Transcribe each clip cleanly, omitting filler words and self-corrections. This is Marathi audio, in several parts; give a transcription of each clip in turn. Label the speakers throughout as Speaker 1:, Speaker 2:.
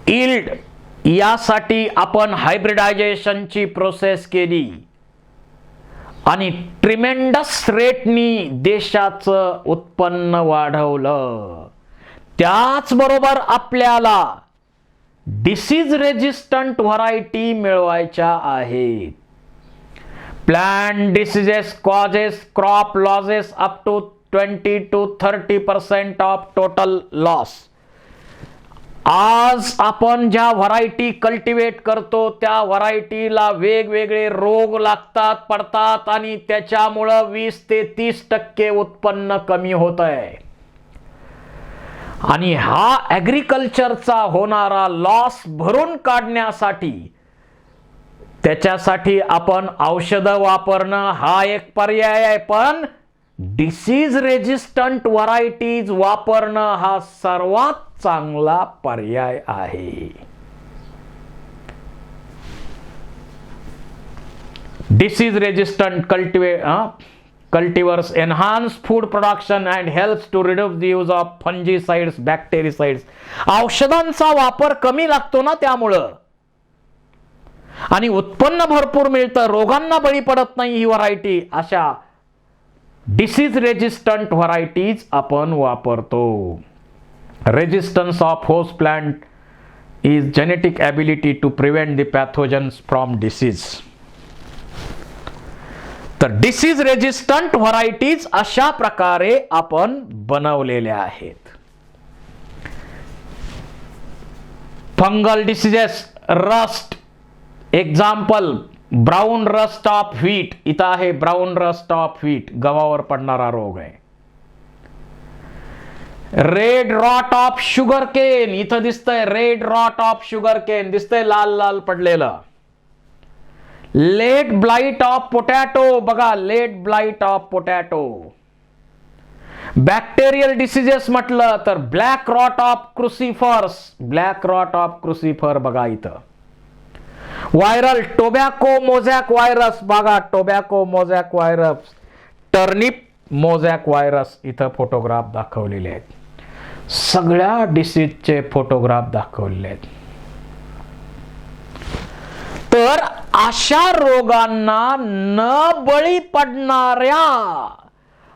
Speaker 1: यील्ड यासाठी आपण हायब्रिडायझेशनची प्रोसेस केली आणि ट्रिमेंडस रेटनी देशाचं उत्पन्न वाढवलं. त्याचबरोबर आपल्याला डिसीज रेजिस्टंट व्हरायटी मिळवायच्या आहेत. Plant diseases causes crop losses up to 20 to 30% of total loss. आज आपण ज्या व्हरायटी कल्टिवेट करतो त्या व्हरायटीला वेगवेगळे रोग लागतात पडतात आणि त्याच्यामुळं 20 ते 30% उत्पन्न कमी होत आहे. आणि हा ॲग्रिकल्चरचा होणारा लॉस भरून काढण्यासाठी त्याच्यासाठी आपण औषधं वापरणं हा एक पर्याय आहे, पण डिसीज रेजिस्टंट व्हरायटीज वापरणं हा सर्वात चांगला पर्याय आहे. Disease resistant cultivars enhance food production and helps to reduce the use of fungicides, bactericides. औषधांचा वापर कमी लागतो ना त्यामुळं, आणि उत्पन्न भरपूर मिळतं, रोगांना बळी पडत नाही ही व्हरायटी. अशा डिसीज रेजिस्टंट व्हरायटीज आपण वापरतो. Resistance of host plant is genetic ability to prevent the pathogens from disease. तर डिसीज रेजिस्टंट व्हरायटीज अशा प्रकारे आपण बनवलेल्या आहेत. Fungal diseases, rust, example brown rust of wheat. इथं आहे ब्राऊन रस्ट ऑफ व्हीट, गव्हावर पडणारा रोग आहे. Red rot of sugar cane, इथं दिसतंय red rot of sugar cane, दिसतंय लाल लाल पडलेलं. लेट ब्लाइट ऑफ पोटॅटो, बघा late blight of potato. Bacterial diseases म्हटलं तर black rot of crucifers, black rot of crucifer बघा इथं. व्हायरल टोबॅको मोझॅक व्हायरस, बघा tobacco mosaic virus. Turnip mosaic virus, इथं फोटोग्राफ दाखवलेले आहेत. सगळ्या डिसीजचे फोटोग्राफ दाखवलेले आहेत. तर अशा रोगांना न बळी पडणाऱ्या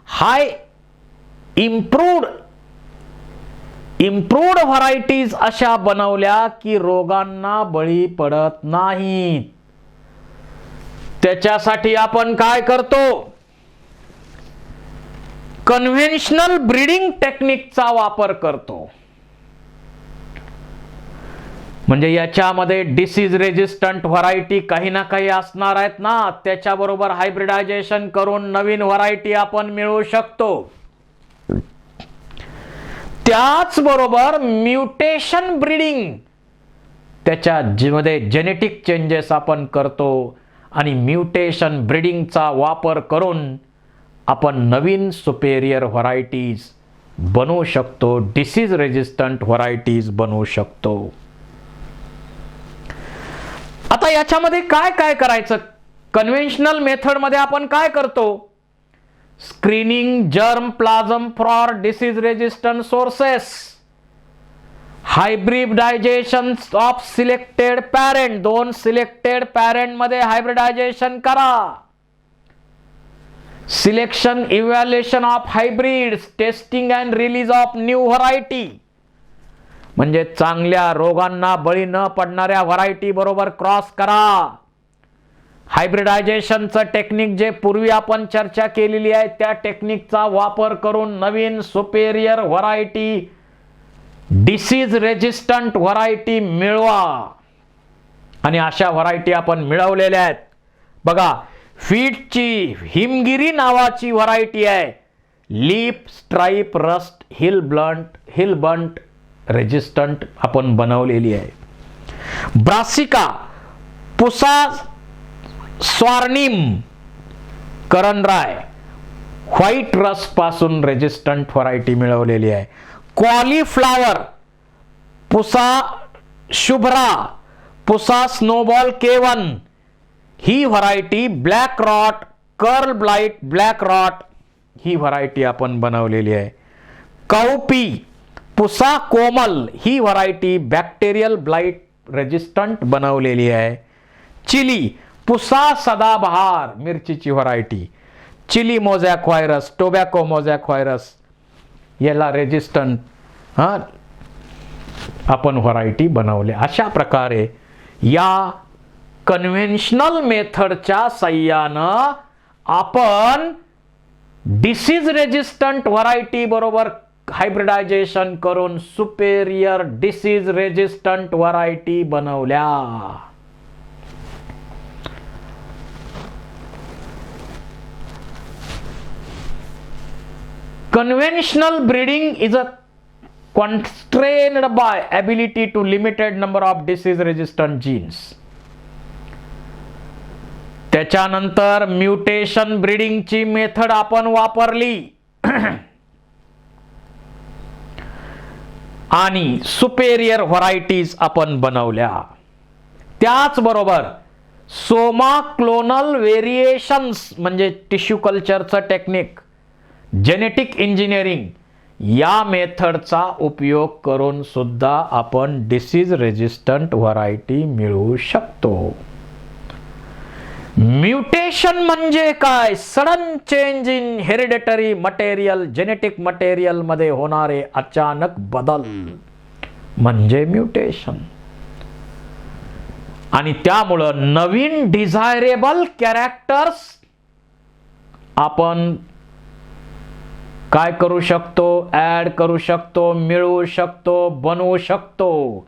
Speaker 1: हाय इम्प्रूव्ड व्हरायटीज अशा बनवल्या की रोगांना बळी पडत नाहीत. त्याच्यासाठी आपण काय करतो? कन्व्हेन्शनल ब्रीडिंग टेक्निकचा वापर करतो. म्हणजे याच्यामध्ये डिसीज रेजिस्टंट व्हरायटी काही ना काही असणार आहेत ना, त्याच्याबरोबर हायब्रिडायझेशन करून नवीन व्हरायटी आपण मिळवू शकतो. त्याचबरोबर म्युटेशन ब्रीडिंग, त्याच्यामध्ये जेनेटिक चेंजेस आपण करतो आणि म्युटेशन ब्रीडिंगचा वापर करून आपण नवीन सुपेरियर व्हरायटीज बनवू शकतो, डिसीज रेजिस्टंट व्हरायटीज बनवू शकतो. आता याच्यामध्ये काय काय करायचं? कन्व्हेन्शनल मेथड मध्ये आपण काय करतो? Screening germ plasm for disease resistant sources, hybridisation of selected parent, 2 selected parent मध्ये हायब्रिडायझेशन करा. Selection evaluation of hybrids, testing and release of new variety, म्हणजे चांगल्या रोगांना बळी न पडणाऱ्या व्हरायटी बरोबर क्रॉस करा. हायब्रिडायझेशनचं टेक्निक जे पूर्वी आपण चर्चा केलेली आहे त्या टेक्निकचा वापर करून नवीन superior variety, disease resistant variety मिळवा. आणि अशा व्हरायटी आपण मिळवलेल्या आहेत. बघा फीटची हिमगिरी नावाची व्हरायटी आहे. Leaf stripe rust hill bunt resistant आपण बनवलेली आहे. Brassica, Pusa Swarnim, Karanrai, white rust पासून रेजिस्टंट व्हरायटी मिळवलेली आहे. Cauliflower, Pusa Shubhra, Pusa snowball K1, ही variety black rot, curl blight black rot, ही व्हरायटी आपण बनवलेली आहे. काउपी, पुसा कोमल ही व्हरायटी बॅक्टेरियल ब्लाइट रेजिस्टंट बनवलेली आहे. चिली पुसा सदाबहार मिरचीची variety, chilli mosaic virus, tobacco mosaic virus याला रेजिस्टंट आपण व्हरायटी बनवले. अशा प्रकारे या कन्व्हेन्शनल मेथडच्या साह्यानं आपण डिसीज रेजिस्टंट व्हरायटी बरोबर हायब्रिडायझेशन करून सुपेरियर डिसीज रेजिस्टंट व्हरायटी बनवल्या. Conventional breeding is a constrained by ability to limited number of disease resistant genes. त्याच्यानंतर म्युटेशन ब्रीडिंगची मेथड आपण वापरली आणि सुपेरियर व्हरायटीज आपण बनवल्या. त्याचबरोबर सोमा क्लोनल व्हेरिएशन्स म्हणजे टिश्यू कल्चरचं टेक्निक, जेनेटिक इंजिनिअरिंग या मेथडचा उपयोग करून सुद्धा आपण डिसीज रेजिस्टंट व्हरायटी मिळवू शकतो. म्युटेशन म्हणजे काय? Sudden change in hereditary material, genetic material मध्ये होणारे अचानक बदल म्हणजे म्युटेशन. आणि त्यामुळं नवीन डिझायरेबल कॅरेक्टर्स आपण काय करू शकतो? ऍड करू शकतो, मिळवू शकतो, बनवू शकतो.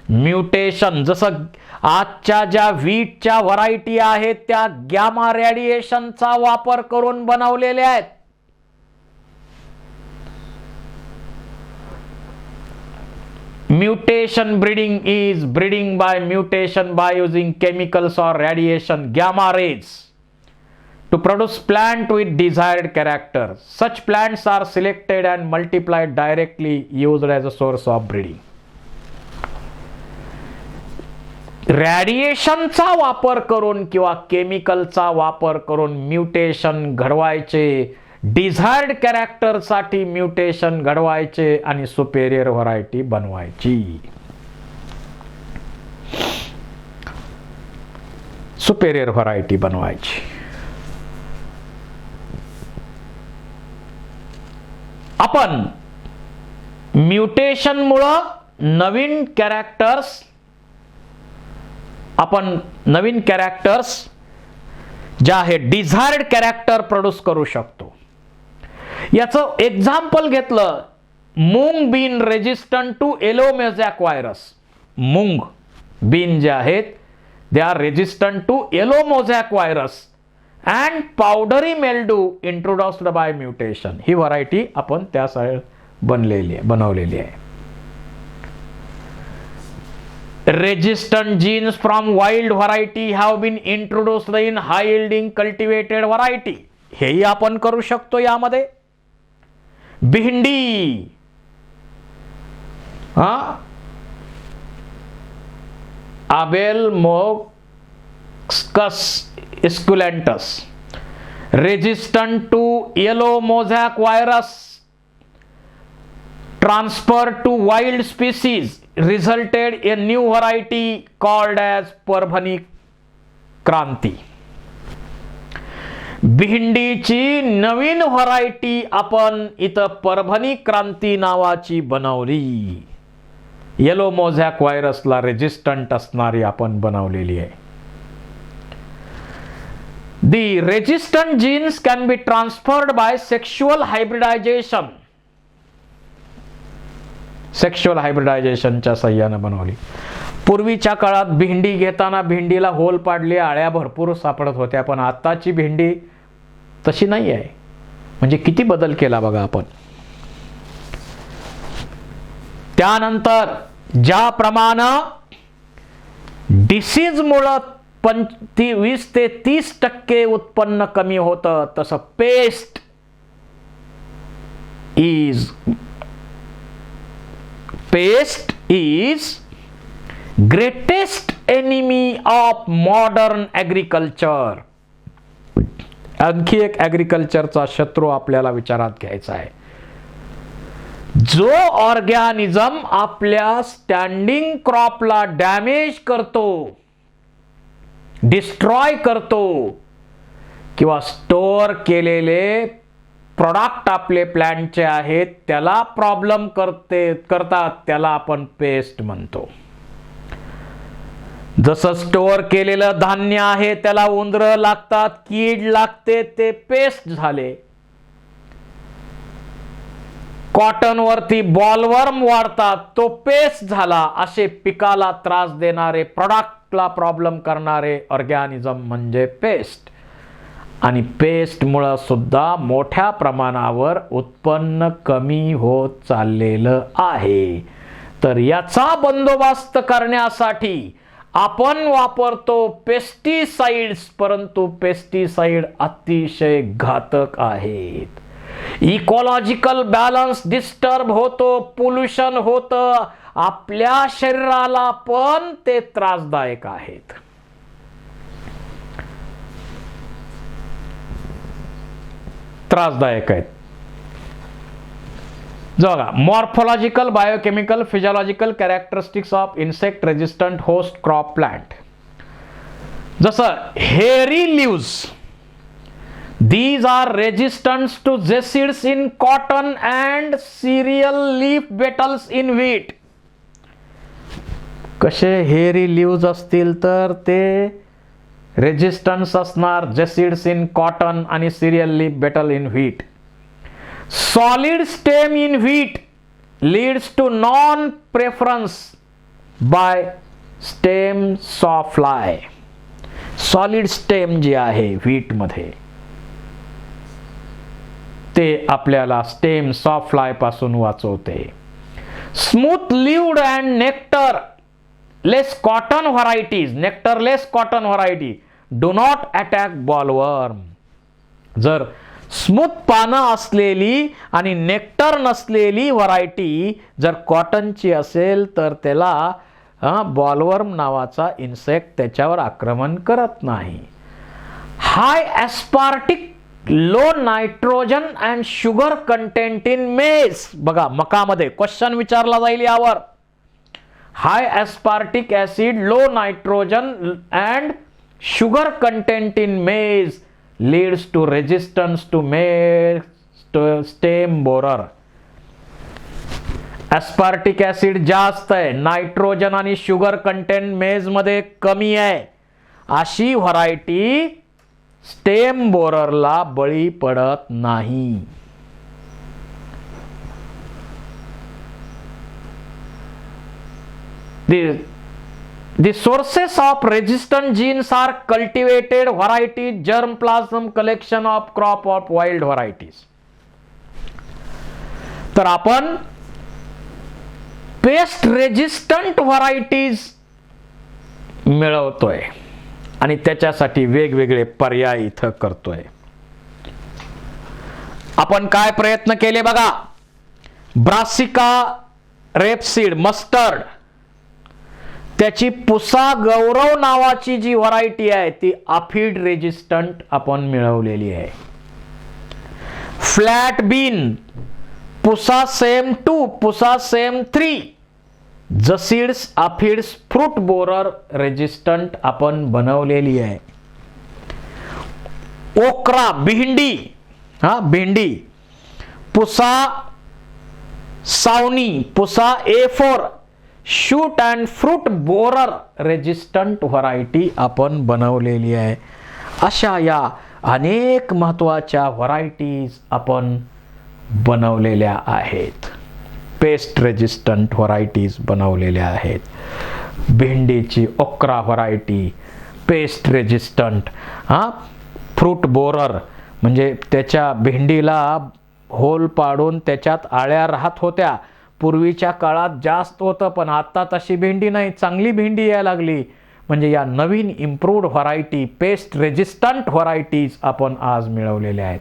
Speaker 1: म्युटेशन जसं आजच्या ज्या व्हीटच्या व्हरायटी आहेत त्या गॅमा रेडिएशनचा वापर करून बनवलेल्या आहेत. Mutation breeding is breeding by mutation by using chemicals और radiation gamma rays to produce plant with desired character. Such plants are selected and multiplied directly, used as a source of breeding. रॅडिएशनचा वापर करून किंवा केमिकलचा वापर करून म्युटेशन घडवायचे, डिझायर्ड कॅरेक्टरसाठी म्युटेशन घडवायचे आणि सुपेरियर व्हरायटी बनवायची. सुपेरियर व्हरायटी बनवायची. आपण म्युटेशन मुळे नवीन कॅरेक्टर्स जे आहे डिझायर्ड कॅरेक्टर प्रोड्यूस करू शकतो. याचं एक्झाम्पल घेतलं, moong bean resistant to yellow mosaic virus. Moong bean जे आहेत they are resistant to yellow mosaic virus and powdery mildew introduced by mutation. ही व्हरायटी आपण त्या बनवलेली आहे. Resistant genes from wild variety have been introduced in high yielding cultivated variety. हेही आपण करू शकतो यामध्ये. भिंडी Abel मोस्कस esculentus resistant to yellow mosaic virus transferred to wild species resulted a new variety called as Parbhani Kranti. भिंडीची नवीन व्हरायटी आपण इथं परभणी क्रांती नावाची बनवली. येलो मोझॅक व्हायरसला रेजिस्टंट असणारी आपण बनवलेली आहे. The resistant genes can be transferred by sexual hybridization. Sexual हायब्रिडायझेशनच्या साह्याने बनवली. पूर्वीच्या काळात भेंडी घेताना भेंडीला होल पाडले, आळ्या भरपूर सापडत होत्या, पण आताची भेंडी तशी नाही आहे. म्हणजे किती बदल केला बघा आपण. त्यानंतर ज्याप्रमाणे डिसीज मुळे 20 ते 30% उत्पन्न कमी होतं, तसं paste is greatest enemy of modern agriculture. आणखी एक ॲग्रिकल्चरचा शत्रू आपल्याला विचारात घ्यायचा आहे. जो ऑर्गॅनिझम आपल्या स्टँडिंग क्रॉपला डॅमेज करतो, डिस्ट्रॉय करतो, किंवा स्टोअर केलेले प्रोडक्ट आपले प्लॅन्टचे आहेत त्याला प्रॉब्लेम करतात, त्याला आपण पेस्ट म्हणतो. जसं स्टोअर केलेलं धान्य आहे त्याला उंदरं लागतात, कीड लागते, ते पेस्ट झाले. कॉटन वरती बॉलवर्म वाढतात, तो पेस्ट झाला. असे पिकाला त्रास देणारे, प्रोडक्टला प्रॉब्लेम करणारे ऑर्गॅनिझम म्हणजे पेस्ट. आणि पेस्टमुळे सुद्धा मोठ्या प्रमाणावर उत्पन्न कमी होत चाललेलं आहे. तर याचा बंदोबस्त करण्यासाठी आपण वापरतो पेस्टिसाइड्स, परंतु पेस्टिसाइड अतिशय घातक आहेत. इकॉलॉजिकल बॅलन्स डिस्टर्ब होतो, पोल्युशन होतं, आपल्या शरीराला पण ते त्रासदायक आहेत. त्रासदायक आहेत. बघा, morphological, biochemical, physiological characteristics of insect resistant host crop plant. जसं हेरी leaves, these are resistant to Zesids in cotton and cereal leaf beetles in wheat. कसे हेरी लीव्स असतील तर ते रेजिस्टन्स असणार जेसिड्स इन कॉटन आणि cereal leaf beetle in wheat. Solid stem in wheat leads to non preference by stem sawfly. Solid stem जे आहे व्हीट मध्ये ते आपल्याला स्टेम सॉफ्लाय पासून वाचवते. Smooth lived and nectar less cotton varieties, nectarless cotton variety do not attack bollworm. जर स्मूथ पानं असलेली आणि नेक्टर नसलेली व्हरायटी जर कॉटनची असेल तर त्याला बॉलवर्म नावाचा इन्सेक्ट त्याच्यावर आक्रमण करत नाही. High aspartic, low nitrogen and sugar content in maize. बघा, मकामध्ये क्वेश्चन विचारला जाईल यावर. High aspartic acid, low nitrogen and sugar content in maize leads to resistance to maize stem borer. Aspartic acid जास्त आहे, नायट्रोजन आणि शुगर कंटेंट मेज मध्ये कमी आहे, अशी व्हरायटी स्टेम बोररला बळी पडत नाही. The sources of resistant genes are cultivated varieties, germplasm, collection of crop of wild varieties. तर आपण पेस्ट रेजिस्टंट व्हरायटीज मिळवतोय आणि त्याच्यासाठी वेगवेगळे पर्याय इथं करतोय. आपण काय प्रयत्न केले बघा. ब्रासिका रेपसीड मस्टर्ड, त्याची पुसा गौरव नावाची जी व्हरायटी आहे ती अफिड रेजिस्टंट आपण मिळवलेली आहे. Flat bean Pusa Sem 2, Pusa Sem 3, jassids aphids fruit borer resistant आपण बनवलेली आहे. ओक्रा भेंडी, भेंडी Pusa Sawani, Pusa A4 shoot and fruit borer resistant variety आपण बनवलेली आहे. अशा या अनेक महत्वाच्या व्हरायटीज आपण बनवलेल्या आहेत. पेस्ट रेजिस्टंट व्हरायटीज बनवलेल्या आहेत. भेंडीची okra variety pest resistant, fruit borer म्हणजे त्याच्या भेंडीला होल पाडून त्याच्यात आळ्या राहत होत्या. पूर्वीच्या काळात जास्त होतं, पण आता तशी भेंडी नाही, चांगली भेंडी यायला लागली. म्हणजे या नवीन improved variety pest resistant varieties आपण आज मिळवलेल्या आहेत.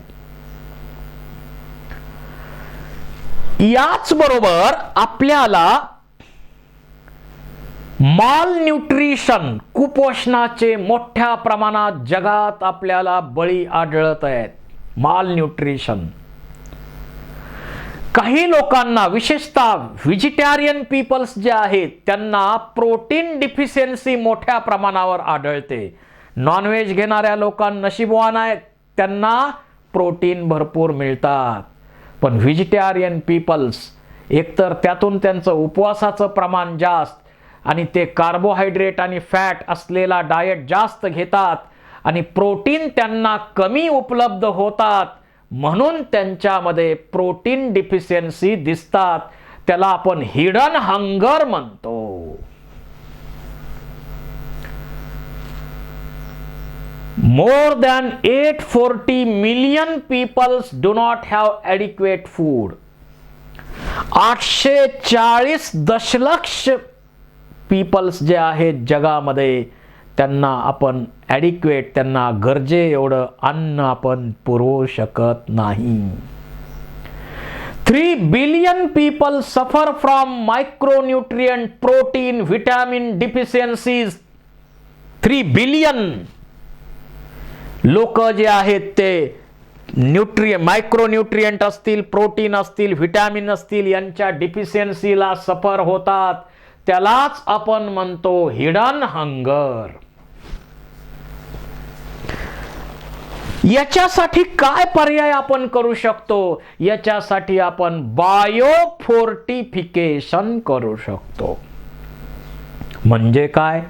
Speaker 1: याच बरोबर आपल्याला माल न्यूट्रिशन, कुपोषणाचे मोठ्या प्रमाणात जगात आपल्याला बळी आढळत आहेत. माल न्यूट्रिशन, काही लोकांना, विशेषतः व्हेजिटेरियन पीपल्स जे आहेत, त्यांना प्रोटीन डिफिशियन्सी मोठ्या प्रमाणावर आढळते. नॉनव्हेज घेणाऱ्या लोकांना नशीबवान आहेत, त्यांना प्रोटीन भरपूर मिळतात. पण व्हेजिटेरियन पीपल्स एकतर त्यातून त्यांचं उपवासाचं प्रमाण जास्त आणि ते कार्बोहायड्रेट आणि फॅट असलेला डाएट जास्त घेतात आणि प्रोटीन त्यांना कमी उपलब्ध होतात, म्हणून त्यांच्यामध्ये प्रोटीन डिफिशियन्सी दिसतात. त्याला आपण हिडन हंगर म्हणतो. More than 840 million peoples do not have adequate food. 840 दशलक्ष पीपल्स जे आहेत जगामध्ये, त्यांना आपण ॲडिक्वेट, त्यांना गरजे एवढं अन्न आपण पुरवू शकत नाही. 3 billion people suffer from micronutrient, protein, vitamin deficiencies. 3 billion लोक जे आहेत ते मायक्रोन्यूट्रिएंट असतील, प्रोटीन असतील, व्हिटॅमिन असतील, यांच्या डिफिशियन्सीला सफर होतात. त्यालाच आपण म्हणतो हिडन हंगर. याच्यासाठी काय पर्याय आपण करू शकतो? याच्यासाठी आपण बायोफोर्टिफिकेशन करू शकतो. म्हणजे काय?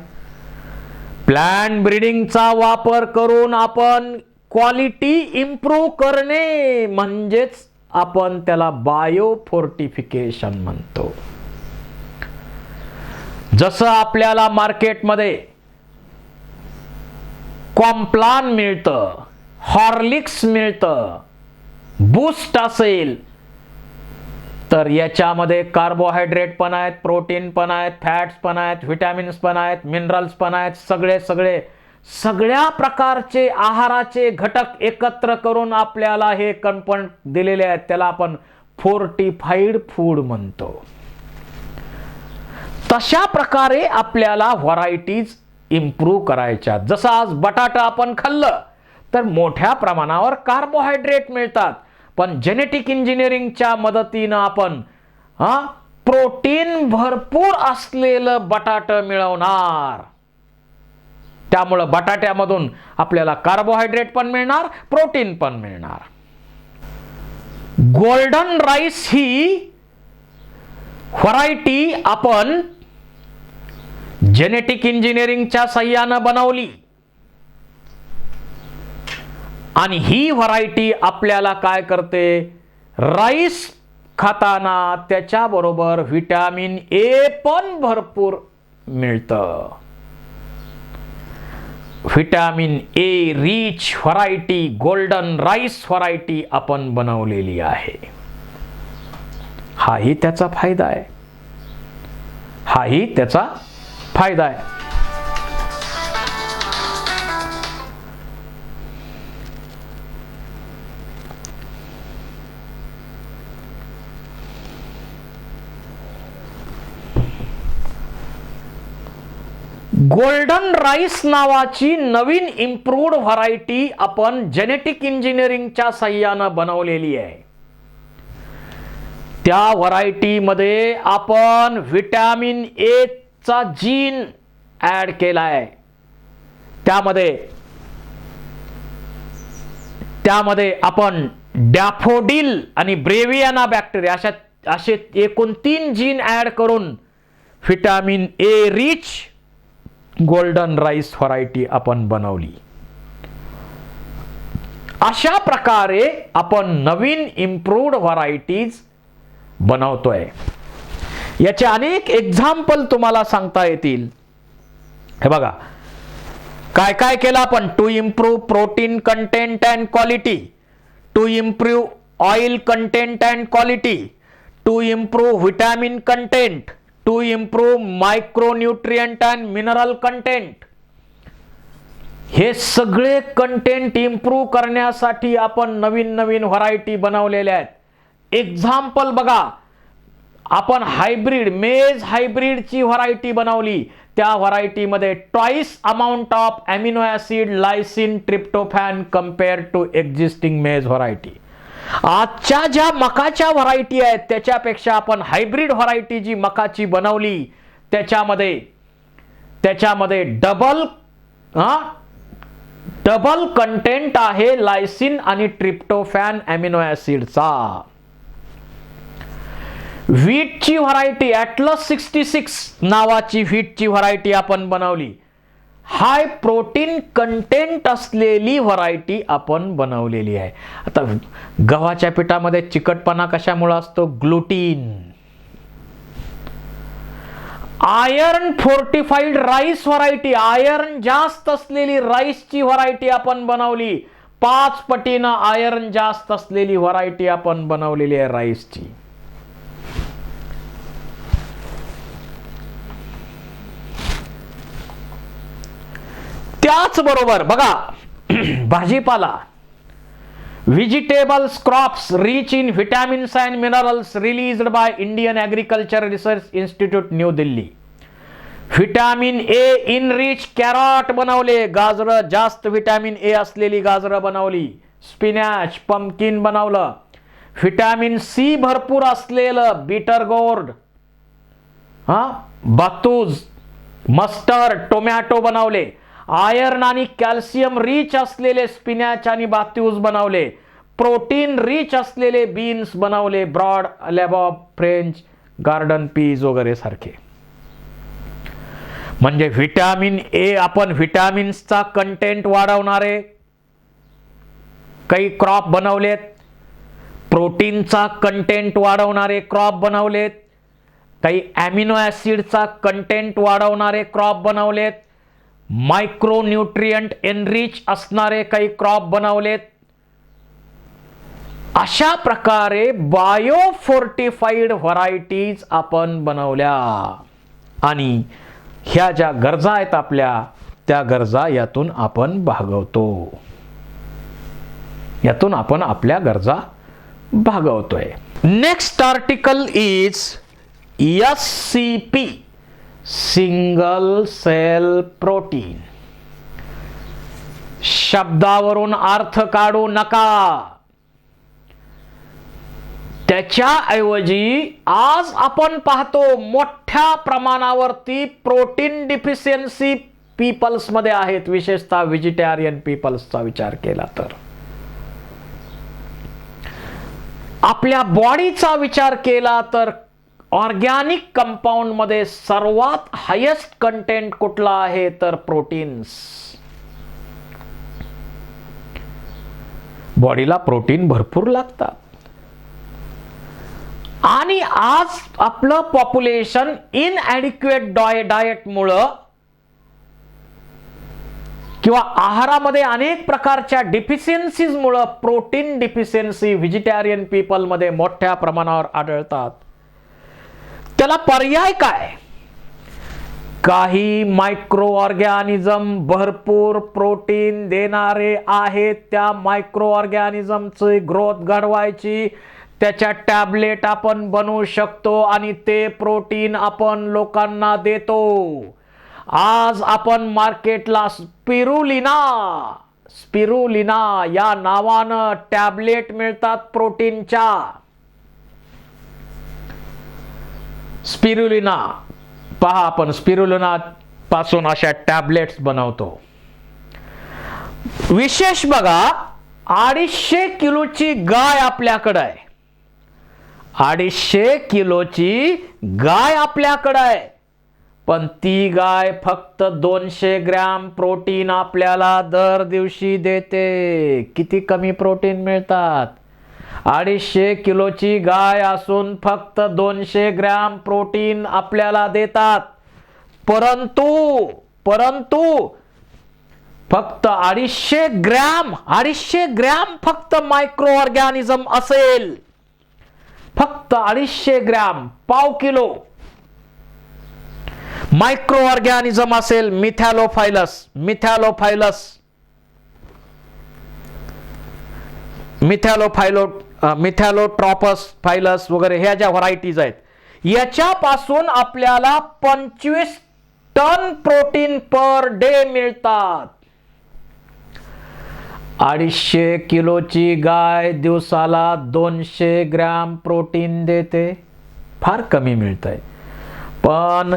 Speaker 1: प्लांट ब्रीडिंगचा वापर करून आपण क्वालिटी इम्प्रूव्ह करणे, म्हणजेच आपण त्याला बायोफोर्टिफिकेशन म्हणतो. जसं आपल्याला मार्केटमध्ये कॉम्प्लान मिळतं, हॉर्लिक्स मिळतं, बूस्ट असेल, तर याच्यामध्ये कार्बोहायड्रेट पण आहेत, प्रोटीन पण आहेत, फॅट्स पण आहेत, व्हिटॅमिन्स पण आहेत, मिनरल्स पण आहेत. सगळ्या प्रकारचे आहाराचे घटक एकत्र करून आपल्याला हे कंपोनंट दिलेले आहेत. त्याला आपण फोर्टिफाईड फूड म्हणतो. तशा प्रकारे आपल्याला व्हरायटीज इम्प्रूव्ह करायच्या. जसं आज बटाटा आपण खाल्लं तर मोठ्या प्रमाणावर कार्बोहायड्रेट मिळतात, पण जेनेटिक इंजिनिअरिंगच्या मदतीनं आपण प्रोटीन भरपूर असलेलं बटाटा मिळवणार. त्यामुळं बटाट्यामधून आपल्याला कार्बोहायड्रेट पण मिळणार, प्रोटीन पण मिळणार. गोल्डन राईस ही व्हरायटी आपण जेनेटिक इंजिनिअरिंगच्या साहाय्यानं बनवली आणि ही व्हरायटी आपल्याला काय करते? राईस खाताना त्याच्याबरोबर व्हिटॅमिन ए पण भरपूर मिळतं. Vitamin A rich variety, golden rice variety आपण बनवलेली आहे. हाही त्याचा फायदा आहे. गोल्डन राईस नावाची नवीन इम्प्रूव्ड व्हरायटी आपण जेनेटिक इंजिनिअरिंगच्या साहाय्यानं बनवलेली आहे. त्या व्हरायटीमध्ये आपण व्हिटॅमिन ए चा जीन ऍड केलाय. त्यामध्ये आपण डॅफोडिल आणि ब्रेवियाना बॅक्टेरिया असे एकूण 3 जीन ऍड करून vitamin A rich golden rice variety आपण बनवली. अशा प्रकारे आपण नवीन इम्प्रूव्ड व्हरायटीज बनवतोय. याचे अनेक एक्झाम्पल तुम्हाला सांगता येतील. हे बघा, काय काय केलं आपण? To improve protein content and quality, to improve oil content and quality, to improve vitamin content, to improve micronutrient and mineral content. हे सगळे कंटेंट इम्प्रूव्ह करण्यासाठी आपण नवीन नवीन व्हरायटी बनवलेल्या आहेत. एक्झाम्पल बघा, आपण मेज हायब्रिडची व्हरायटी बनवली. त्या व्हरायटीमध्ये twice amount of amino acid, lysine, tryptophan compare to existing maize variety. आजच्या ज्या मकाच्या व्हरायटी आहेत त्याच्यापेक्षा आपण हायब्रिड व्हरायटी जी मकाची बनवली त्याच्यामध्ये डबल कंटेंट आहे लायसिन आणि ट्रिप्टोफॅन अमिनो ऍसिडचा. व्हीटची व्हरायटी ॲटलस 66 नावाची व्हीटची व्हरायटी आपण बनवली. हाय प्रोटीन कंटेंट असलेली व्हरायटी आपण बनवलेली आहे. आता गव्हाच्या पिठामध्ये चिकटपणा कशामुळे असतो? Gluten. Iron fortified rice variety, iron जास्त असलेली राईसची व्हरायटी आपण बनवली. 5 पटीनं आयर्न जास्त असलेली व्हरायटी आपण बनवलेली आहे राईसची. त्याचबरोबर बघा भाजीपाला, vegetables crops rich in vitamins and minerals released by Indian Agriculture Research Institute New Delhi. Vitamin A in rich carrot बनवले, गाजरं जास्त व्हिटॅमिन ए असलेली गाजरं बनवली. स्पिनॅच, पंपकिन बनवलं. व्हिटॅमिन सी भरपूर असलेलं बीटर गोर्ड, बातूज, मस्टर्ड, टोमॅटो बनवले. आयर्न आणि कॅल्शियम रिच असलेले स्पिनॅच आणि बात्यूज बनवले. प्रोटीन रिच असलेले बीन्स बनवले, broad lablab, French garden peas वगैरे सारखे. म्हणजे व्हिटॅमिन ए आपण व्हिटॅमिन्सचा कंटेंट वाढवणारे काही क्रॉप बनवलेत. प्रोटीनचा कंटेंट वाढवणारे क्रॉप बनवलेत. काही अमिनो ऍसिडचा कंटेंट वाढवणारे क्रॉप बनवलेत. मायक्रोन्यूट्रियंट एनरिच असणारे काही क्रॉप बनवलेत. अशा प्रकारे बायोफोर्टिफाईड व्हरायटीज आपण बनवल्या आणि ह्या ज्या गरजा आहेत आपल्या, त्या गरजा यातून आपण भागवतो. यातून आपण आपल्या गरजा भागवतोय. Next article is SCP, single cell protein. शब्दावरून अर्थ काढू नका. त्याच्याऐवजी आज आपण पाहतो मोठ्या प्रमाणावरती प्रोटीन डिफिशियन्सी पीपल्स मध्ये आहेत, विशेषतः व्हेजिटेरियन पीपल्सचा विचार केला तर. आपल्या बॉडीचा विचार केला तर ऑर्गॅनिक कंपाऊंड मध्ये सर्वात हायेस्ट कंटेंट कुठला आहे तर प्रोटीन्स. बॉडीला प्रोटीन भरपूर लागतात आणि आज आपलं पॉप्युलेशन इनएडिक्वेट डाएट मुळे किंवा आहारामध्ये अनेक प्रकारच्या डिफिशियन्सीज मुळे प्रोटीन डिफिशियन्सी व्हेजिटेरियन पीपल मध्ये मोठ्या प्रमाणावर आढळतात. त्याला पर्याय काय? काही मायक्रो ऑर्गॅनिझम भरपूर प्रोटीन देणारे आहेत. त्या मायक्रो ऑर्गॅनिझमची ग्रोथ घडवायची, त्याच्या टॅबलेट आपण बनवू शकतो आणि ते प्रोटीन आपण लोकांना देतो. आज आपण मार्केटला स्पिरुलिना या नावानं टॅबलेट मिळतात प्रोटीनच्या. स्पिरुलिना पहा, आपण स्पिरुलिना पासून अशा टॅबलेट्स बनवतो. विशेष बघा, 250 किलोची गाय आपल्याकडे आहे. 250 किलोची गाय आपल्याकडे आहे, पण ती गाय फक्त 200 ग्रॅम प्रोटीन आपल्याला दर दिवशी देते. किती कमी प्रोटीन मिळतात. 250 किलोची गाय असून फक्त 200 ग्रॅम प्रोटीन आपल्याला देतात. परंतु फक्त 250 ग्रॅम फक्त मायक्रो ऑर्गॅनिझम असेल. फक्त 250 ग्रॅम, पाव किलो मायक्रो ऑर्गॅनिझम असेल. मिथॅलोट्रॉपस फायलस वगैरे ह्या ज्या व्हरायटीज आहेत, याच्यापासून आपल्याला 25 टन प्रोटीन पर डे मिळतात. 250 किलोची गाय दिवसाला 200 ग्रॅम प्रोटीन देते. फार कमी मिळतंय. पण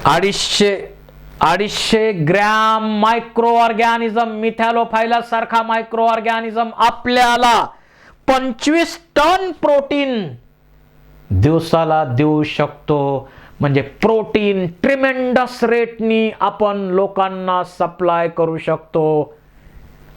Speaker 1: 250 ग्रॅम मायक्रो ऑर्गॅनिझम, मिथॅलोफायलस सारखा मायक्रो ऑर्गॅनिझम आपल्याला 25 टन प्रोटीन दिवसाला देऊ शकतो. म्हणजे प्रोटीन ट्रिमेंडस रेटनी आपण लोकांना सप्लाय करू शकतो.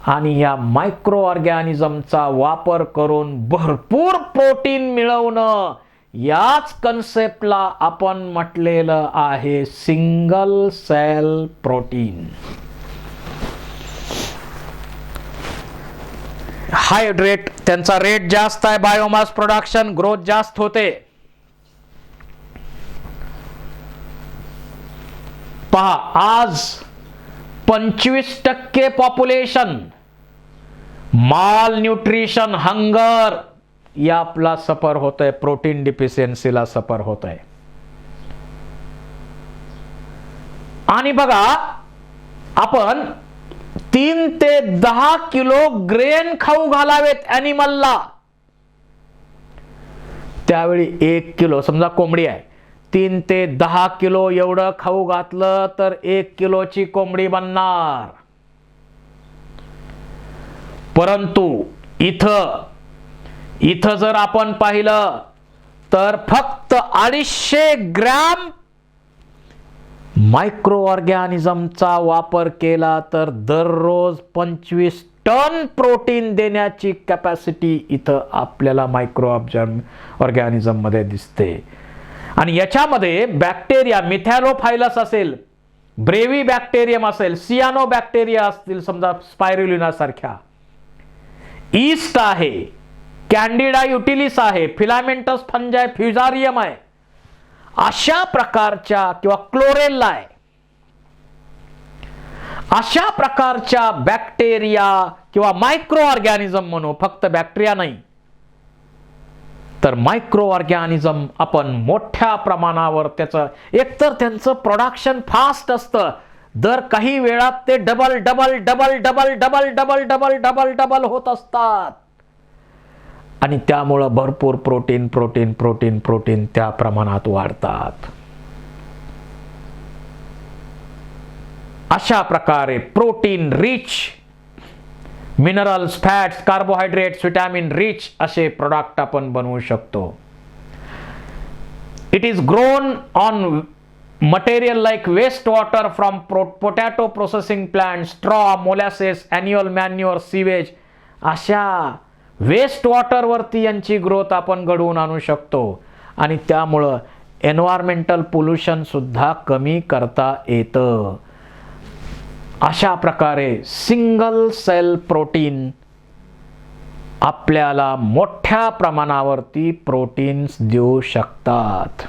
Speaker 1: आणि या मायक्रो ऑर्गॅनिझमचा वापर करून भरपूर प्रोटीन मिळवणं, याच कन्सेप्टला आपण म्हटलेलं आहे single cell protein. High rate, त्यांचा रेट जास्त आहे, बायोमास प्रोडक्शन ग्रोथ जास्त होते. पहा, आज 25% पॉप्युलेशन माल न्यूट्रिशन, हंगर याला सफर होत आहे, प्रोटीन डिफिशियन्सीला सफर होत आहे. आणि बघा, आपण 3 ते 10 किलो ग्रेन खाऊ घालावेत ॲनिमलला. त्यावेळी 1 किलो, समजा कोंबडी आहे, 3 ते 10 किलो एवढं खाऊ घातलं तर 1 किलोची कोंबडी बनणार. परंतु इथं जर आपण पाहिलं तर फक्त 250 ग्रॅम मायक्रो ऑर्गॅनिझमचा वापर केला तर दररोज 25 टन प्रोटीन देण्याची कॅपॅसिटी इथं आपल्याला मायक्रो ऑर्गॅनिझम मध्ये दिसते. आणि याच्यामध्ये बॅक्टेरिया, मिथॅलोफायलस असेल, ब्रेव्ही बॅक्टेरियम असेल, सियानो बॅक्टेरिया असतील, समजा स्पायरुलिना सारख्या, ईस्ट आहे, कॅन्डिडा युटिलिस आहे, फिलामेंटस फंजाय फ्युजारियम आहे, अशा प्रकारच्या, किंवा क्लोरेल्ला आहे, अशा प्रकारच्या बॅक्टेरिया किंवा मायक्रो ऑर्गॅनिझम म्हणू, फक्त बॅक्टेरिया नाही, तर मायक्रो ऑर्गॅनिझम आपण मोठ्या प्रमाणावर त्याचं, एकतर त्यांचं प्रोडक्शन फास्ट असतं, दर काही वेळात ते double double double double double double double double double होत असतात. आणि त्यामुळं भरपूर प्रोटीन प्रोटीन प्रोटीन प्रोटीन त्या प्रमाणात वाढतात. अशा प्रकारे protein rich, minerals, fats, carbohydrates, vitamin rich असे प्रोडक्ट आपण बनवू शकतो. It is grown on material like waste water from potato processing plant, straw, molasses, annual manure, sewage, अशा वेस्ट वॉटरवरती यांची ग्रोथ आपण घडवून आणू शकतो. आणि त्यामुळं एन्व्हायरमेंटल पोल्युशन सुद्धा कमी करता येतं. अशा प्रकारे सिंगल सेल प्रोटीन आपल्याला मोठ्या प्रमाणावरती प्रोटीन्स देऊ शकतात.